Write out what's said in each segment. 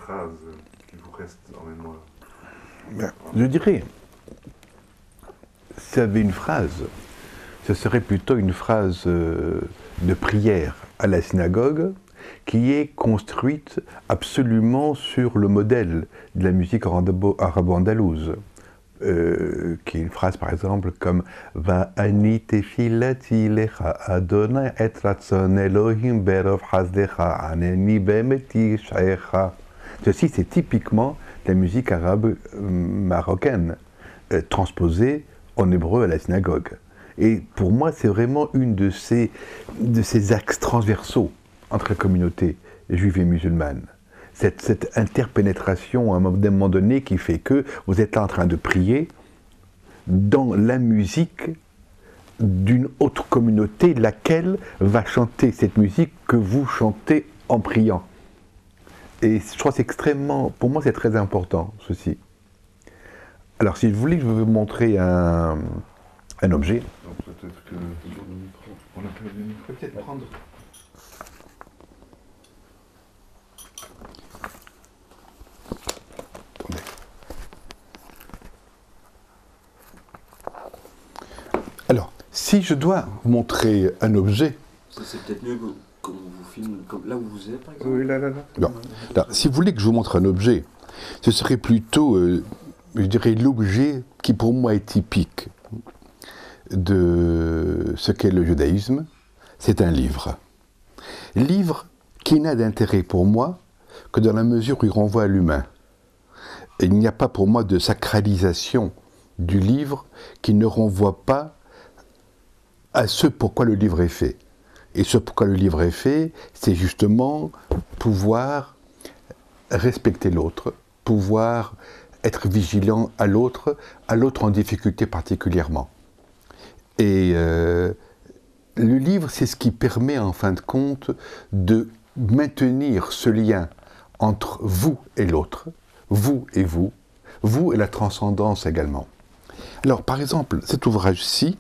phrase qui vous reste en mémoire? Je dirais, s'il y avait une phrase, ce serait plutôt une phrase de prière à la synagogue qui est construite absolument sur le modèle de la musique arabo-andalouse. Qui est une phrase par exemple comme Va ani tefilati lecha Adonai et ratzon Elohim berov hazlecha aneni bemet yish'echa. Ceci, c'est typiquement la musique arabe marocaine transposée en hébreu à la synagogue. Et pour moi, c'est vraiment une de ces axes transversaux entre la communauté juive et musulmane. Cette interpénétration à un moment donné qui fait que vous êtes là en train de prier dans la musique d'une autre communauté, laquelle va chanter cette musique que vous chantez en priant. Et je crois que c'est extrêmement, pour moi c'est très important, ceci. Alors si vous voulez, je vais vous montrer un objet. Donc peut-être que toujours le micro. On a perdu le micro. Peut-être prendre. Alors, si je dois vous montrer un objet. Ça c'est peut-être mieux qu'on vous filme comme là où vous êtes par exemple. Oui, là. Non. Alors, si vous voulez que je vous montre un objet, ce serait plutôt, je dirais, l'objet qui pour moi est typique de ce qu'est le judaïsme. C'est un livre. Livre qui n'a d'intérêt pour moi que dans la mesure où il renvoie à l'humain. Il n'y a pas pour moi de sacralisation du livre qui ne renvoie pas à ce pourquoi le livre est fait. Et ce pourquoi le livre est fait, c'est justement pouvoir respecter l'autre, pouvoir être vigilant à l'autre en difficulté particulièrement. Et le livre, c'est ce qui permet en fin de compte de maintenir ce lien entre vous et l'autre, vous et vous, vous et la transcendance également. Alors par exemple, cet ouvrage-ci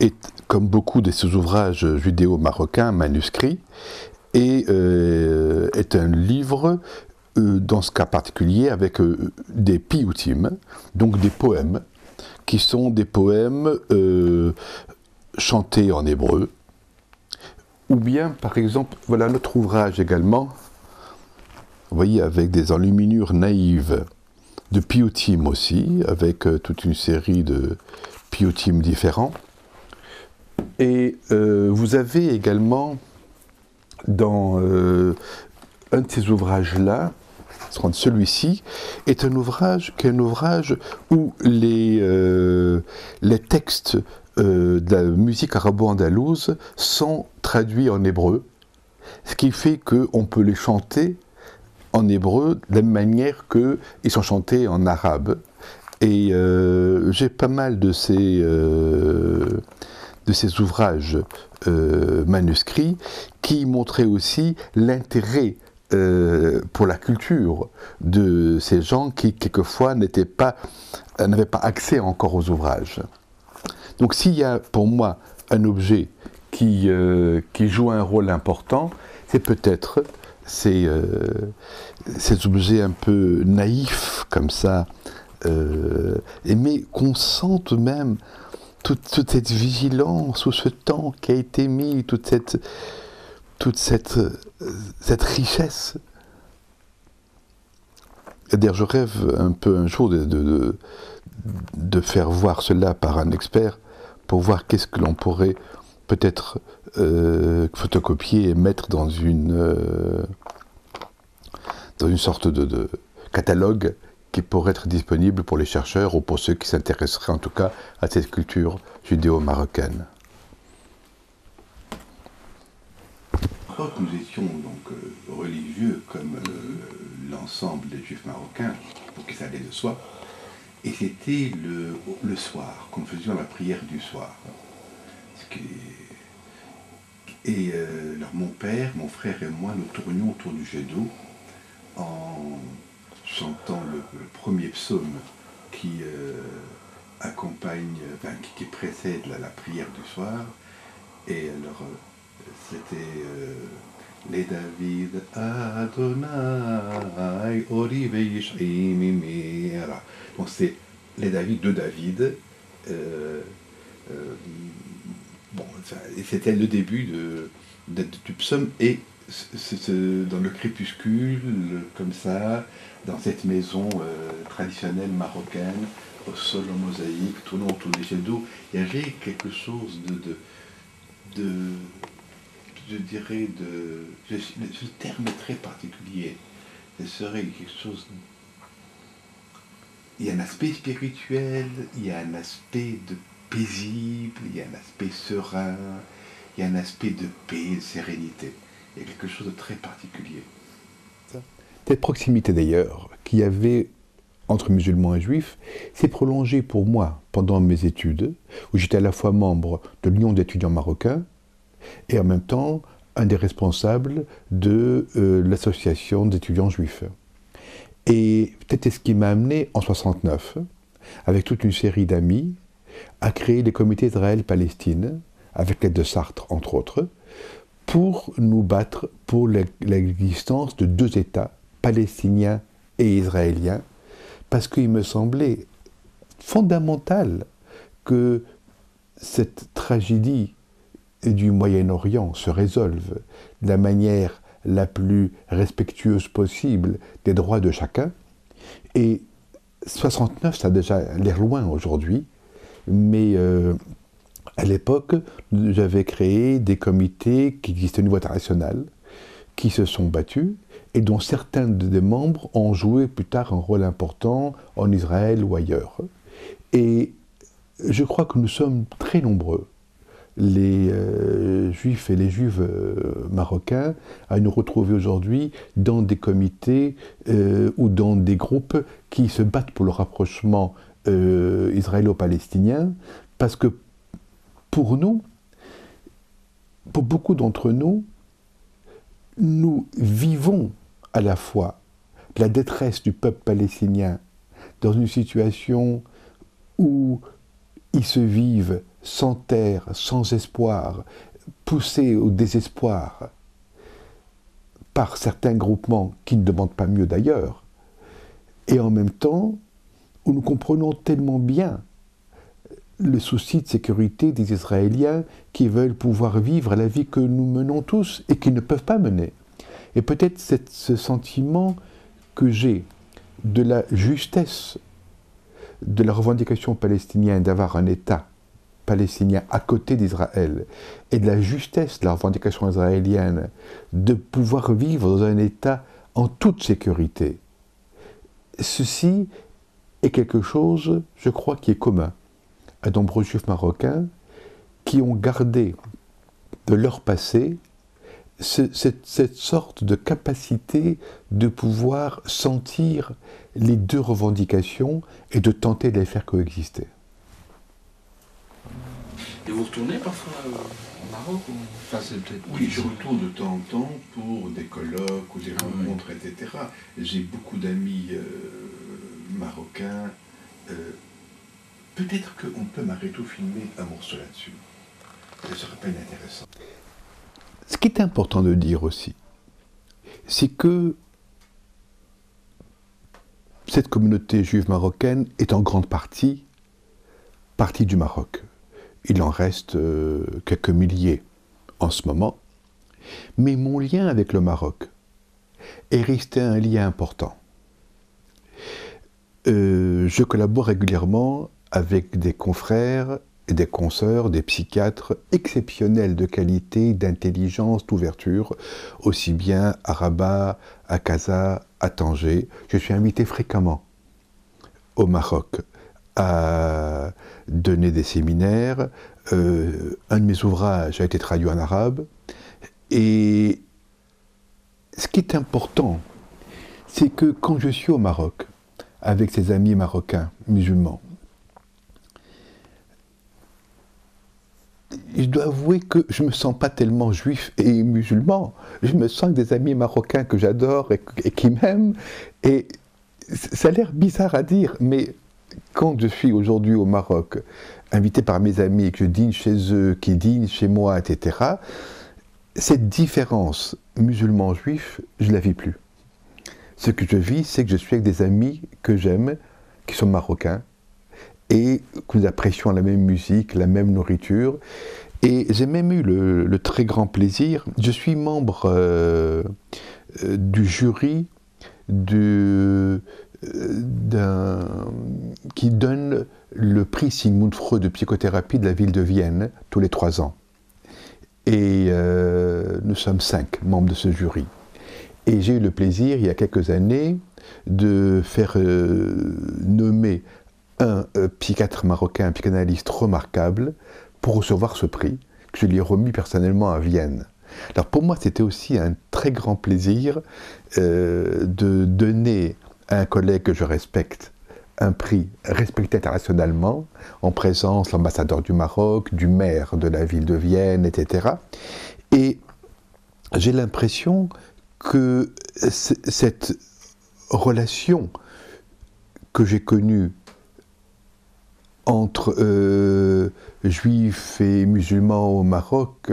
est, comme beaucoup de ces ouvrages judéo-marocains manuscrits, est un livre, dans ce cas particulier, avec des piyutim, donc des poèmes, qui sont des poèmes chantés en hébreu, ou bien, par exemple, voilà notre ouvrage également, vous voyez, avec des enluminures naïves, de piyutim aussi, avec toute une série de piyutim différents. Et vous avez également, dans un de ces ouvrages-là, celui-ci, est un ouvrage où les textes de la musique arabo-andalouse sont traduits en hébreu, ce qui fait qu'on peut les chanter en hébreu de la même manière qu'ils sont chantés en arabe. Et j'ai pas mal de ces ouvrages manuscrits qui montraient aussi l'intérêt pour la culture de ces gens qui, quelquefois, n'avaient pas accès encore aux ouvrages. Donc s'il y a pour moi un objet qui joue un rôle important, c'est peut-être ces objets un peu naïfs, comme ça, mais qu'on sente même toute cette vigilance ou ce temps qui a été mis, toute cette richesse. Et d'ailleurs, je rêve un peu un jour de faire voir cela par un expert pour voir qu'est-ce que l'on pourrait peut-être photocopier et mettre dans une sorte de catalogue qui pourrait être disponible pour les chercheurs ou pour ceux qui s'intéresseraient en tout cas à cette culture judéo-marocaine. Nous étions donc religieux comme l'ensemble des juifs marocains, pour qui ça allait de soi, et c'était le soir, quand nous faisions la prière du soir. Alors mon père, mon frère et moi, nous tournions autour du jet d'eau en chantant le premier psaume qui accompagne, qui précède la prière du soir. Et alors, c'était Les David Adonai Orive Yishai Mimera. Donc c'est les David de David. Bon, et c'était le début du psaume, et dans le crépuscule, comme ça, dans cette maison traditionnelle marocaine, au sol en mosaïque, tournant autour des jets d'eau, il y avait quelque chose je dirais, ce terme est très particulier. Ce serait quelque chose. Il y a un aspect spirituel, il y a un aspect de paisible, il y a un aspect serein, il y a un aspect de paix, de sérénité. Il y a quelque chose de très particulier. Cette proximité d'ailleurs qu'il y avait entre musulmans et juifs s'est prolongée pour moi pendant mes études, où j'étais à la fois membre de l'Union d'étudiants marocains et en même temps un des responsables de l'association d'étudiants juifs. Et peut-être ce qui m'a amené en 1969, avec toute une série d'amis, à créer les comités Israël-Palestine, avec l'aide de Sartre entre autres, pour nous battre pour l'existence de deux États, palestiniens et israéliens, parce qu'il me semblait fondamental que cette tragédie du Moyen-Orient se résolve de la manière la plus respectueuse possible des droits de chacun. Et 69, ça a déjà l'air loin aujourd'hui, mais à l'époque, j'avais créé des comités qui existaient au niveau international, qui se sont battus, et dont certains des membres ont joué plus tard un rôle important en Israël ou ailleurs. Et je crois que nous sommes très nombreux, les juifs et les juives marocains, à nous retrouver aujourd'hui dans des comités ou dans des groupes qui se battent pour le rapprochement israélo-palestinien, parce que pour nous, pour beaucoup d'entre nous, nous vivons à la fois la détresse du peuple palestinien dans une situation où ils se vivent sans terre, sans espoir, poussés au désespoir par certains groupements qui ne demandent pas mieux d'ailleurs, et en même temps où nous comprenons tellement bien le souci de sécurité des Israéliens qui veulent pouvoir vivre la vie que nous menons tous et qui ne peuvent pas mener. Et peut-être ce sentiment que j'ai de la justesse de la revendication palestinienne d'avoir un État palestinien à côté d'Israël, et de la justesse de la revendication israélienne de pouvoir vivre dans un État en toute sécurité, ceci est quelque chose, je crois, qui est commun à de nombreux juifs marocains qui ont gardé de leur passé cette sorte de capacité de pouvoir sentir les deux revendications et de tenter de les faire coexister. Et vous retournez parfois au Maroc ou... Enfin, c'est peut-être... Oui, je retourne de temps en temps pour des colloques ou des rencontres, etc. J'ai beaucoup d'amis marocains. Peut-être qu'on peut m'arrêter ou filmer un morceau là-dessus. Ce serait pas inintéressant. Ce qui est important de dire aussi, c'est que cette communauté juive marocaine est en grande partie du Maroc. Il en reste quelques milliers en ce moment. Mais mon lien avec le Maroc est resté un lien important. Je collabore régulièrement avec des confrères et des consoeurs, des psychiatres exceptionnels de qualité, d'intelligence, d'ouverture, aussi bien à Rabat, à Casa, à Tanger. Je suis invité fréquemment au Maroc à donner des séminaires. Un de mes ouvrages a été traduit en arabe. Et ce qui est important, c'est que quand je suis au Maroc, avec ses amis marocains, musulmans, je dois avouer que je ne me sens pas tellement juif et musulman. Je me sens des amis marocains que j'adore et qui m'aiment. Et ça a l'air bizarre à dire, mais quand je suis aujourd'hui au Maroc, invité par mes amis, que je dîne chez eux, qui dînent chez moi, etc., cette différence musulman-juif, je ne la vis plus. Ce que je vis, c'est que je suis avec des amis que j'aime, qui sont marocains, et que nous apprécions la même musique, la même nourriture. Et j'ai même eu le très grand plaisir, je suis membre du jury qui donne le prix Sigmund Freud de psychothérapie de la ville de Vienne tous les 3 ans. Et nous sommes 5 membres de ce jury. Et j'ai eu le plaisir, il y a quelques années, de faire nommer un psychiatre marocain, un psychanalyste remarquable, pour recevoir ce prix, que je lui ai remis personnellement à Vienne. Alors pour moi, c'était aussi un très grand plaisir de donner à un collègue que je respecte un prix respecté internationalement, en présence de l'ambassadeur du Maroc, du maire de la ville de Vienne, etc. Et j'ai l'impression que cette relation que j'ai connue entre juifs et musulmans au Maroc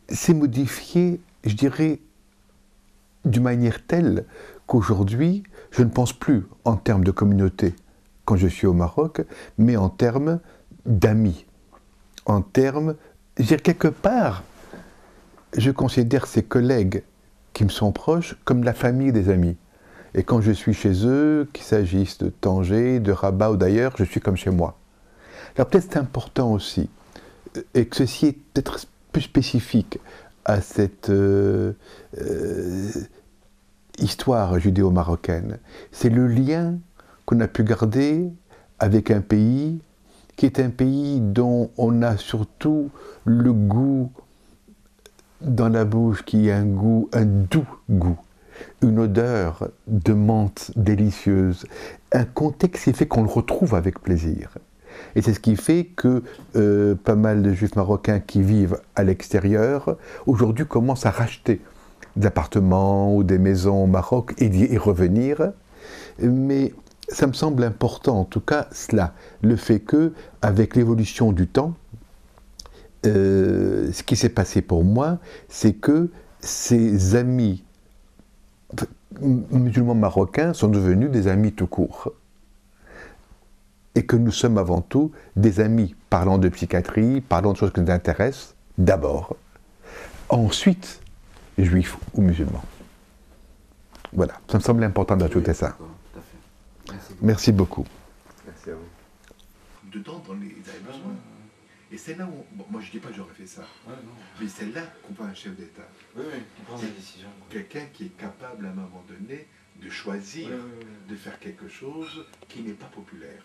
s'est modifiée, je dirais, d'une manière telle qu'aujourd'hui, je ne pense plus en termes de communauté quand je suis au Maroc, mais en termes d'amis, en termes, je veux dire, quelque part, je considère ces collègues qui me sont proches comme la famille des amis. Et quand je suis chez eux, qu'il s'agisse de Tanger, de Rabat ou d'ailleurs, je suis comme chez moi. Alors peut-être c'est important aussi, et que ceci est peut-être plus spécifique à cette histoire judéo-marocaine, c'est le lien qu'on a pu garder avec un pays qui est un pays dont on a surtout le goût dans la bouche, qui est un doux goût, une odeur de menthe délicieuse, un contexte qui fait qu'on le retrouve avec plaisir. Et c'est ce qui fait que pas mal de juifs marocains qui vivent à l'extérieur, aujourd'hui commencent à racheter des appartements ou des maisons au Maroc et y revenir. Mais ça me semble important, en tout cas cela, le fait que, avec l'évolution du temps, ce qui s'est passé pour moi, c'est que ces amis musulmans marocains sont devenus des amis tout court. Et que nous sommes avant tout des amis parlant de psychiatrie, parlant de choses qui nous intéressent, d'abord. Ensuite, juifs ou musulmans. Voilà, ça me semble important d'ajouter ça. Tout à fait. Merci beaucoup. Merci à vous. Dedans, ils avaient besoin. Et c'est là où, bon, moi je ne dis pas que j'aurais fait ça, mais c'est là qu'on voit un chef d'État. Oui, qui prend des décisions. Quelqu'un qui est capable à un moment donné de choisir de faire quelque chose qui n'est pas populaire.